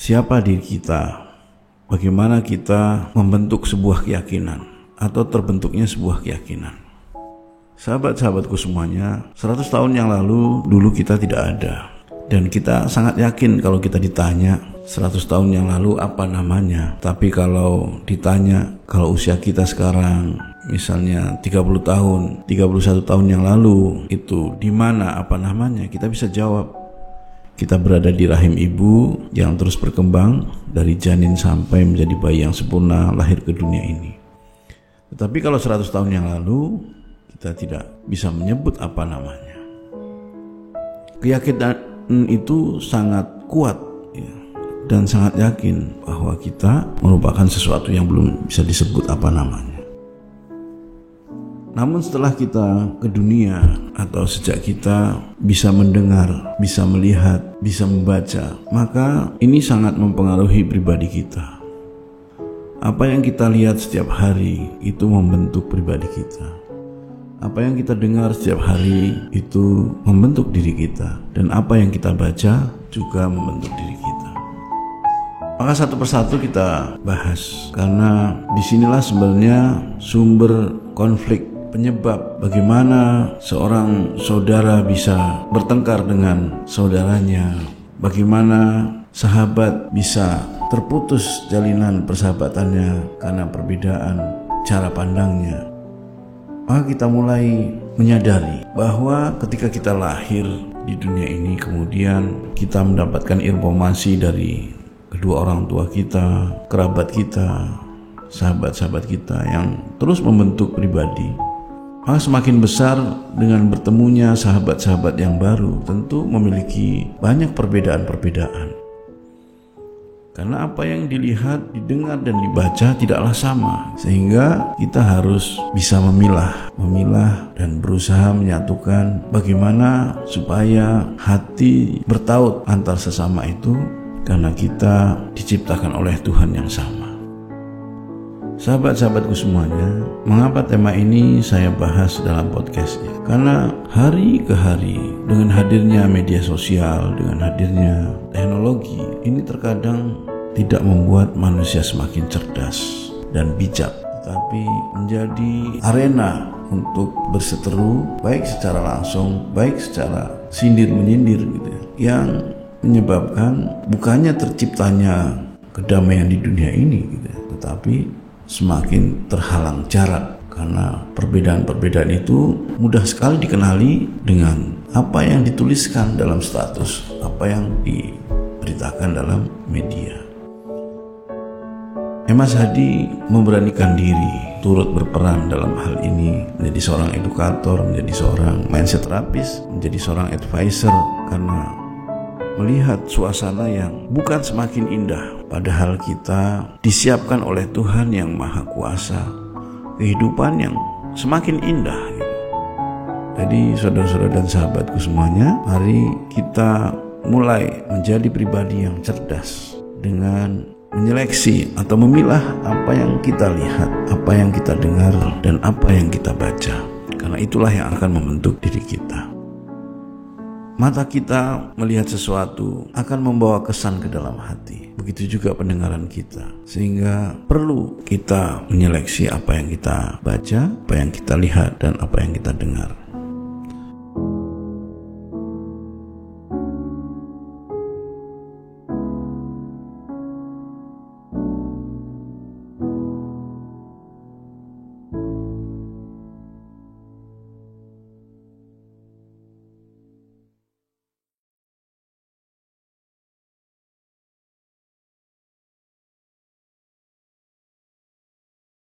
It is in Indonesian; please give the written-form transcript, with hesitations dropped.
siapa diri kita, bagaimana kita membentuk sebuah keyakinan atau terbentuknya sebuah keyakinan. Sahabat-sahabatku semuanya, 100 tahun yang lalu dulu kita tidak ada. Dan kita sangat yakin kalau kita ditanya 100 tahun yang lalu apa namanya. Tapi kalau ditanya kalau usia kita sekarang misalnya 30 tahun, 31 tahun yang lalu itu di mana apa namanya, kita bisa jawab. Kita berada di rahim ibu yang terus berkembang dari janin sampai menjadi bayi yang sempurna lahir ke dunia ini. Tetapi kalau 100 tahun yang lalu kita tidak bisa menyebut apa namanya. Keyakinan itu sangat kuat ya, dan sangat yakin bahwa kita merupakan sesuatu yang belum bisa disebut apa namanya. Namun setelah kita ke dunia atau sejak kita bisa mendengar, bisa melihat, bisa membaca, maka ini sangat mempengaruhi pribadi kita. Apa yang kita lihat setiap hari itu membentuk pribadi kita. Apa yang kita dengar setiap hari itu membentuk diri kita. Dan apa yang kita baca juga membentuk diri kita. Maka satu persatu kita bahas, karena disinilah sebenarnya sumber konflik, penyebab bagaimana seorang saudara bisa bertengkar dengan saudaranya, bagaimana sahabat bisa terputus jalinan persahabatannya karena perbedaan cara pandangnya. Maka kita mulai menyadari bahwa ketika kita lahir di dunia ini, kemudian kita mendapatkan informasi dari kedua orang tua kita, kerabat kita, sahabat-sahabat kita yang terus membentuk pribadi. Maka semakin besar dengan bertemunya sahabat-sahabat yang baru, tentu memiliki banyak perbedaan-perbedaan. Karena apa yang dilihat, didengar, dan dibaca tidaklah sama. Sehingga kita harus bisa memilah dan berusaha menyatukan bagaimana supaya hati bertaut antar sesama itu, karena kita diciptakan oleh Tuhan yang sama. Sahabat-sahabatku semuanya, mengapa tema ini saya bahas dalam podcastnya? Karena hari ke hari dengan hadirnya media sosial, dengan hadirnya teknologi, ini terkadang tidak membuat manusia semakin cerdas dan bijak, tetapi menjadi arena untuk berseteru, baik secara langsung, baik secara sindir-menyindir gitu ya, yang menyebabkan bukannya terciptanya kedamaian di dunia ini gitu ya, tetapi semakin terhalang jarak, karena perbedaan-perbedaan itu mudah sekali dikenali dengan apa yang dituliskan dalam status, apa yang diberitakan dalam media. Mas Hadi memberanikan diri turut berperan dalam hal ini, menjadi seorang edukator, menjadi seorang mindset terapis, menjadi seorang advisor, karena melihat suasana yang bukan semakin indah, padahal kita disiapkan oleh Tuhan yang Maha Kuasa kehidupan yang semakin indah gitu. Jadi saudara-saudara dan sahabatku semuanya, mari kita mulai menjadi pribadi yang cerdas dengan menyeleksi atau memilah apa yang kita lihat, apa yang kita dengar, dan apa yang kita baca, karena itulah yang akan membentuk diri kita. Mata kita melihat sesuatu akan membawa kesan ke dalam hati. Begitu juga pendengaran kita. Sehingga perlu kita menyeleksi apa yang kita baca, apa yang kita lihat, dan apa yang kita dengar.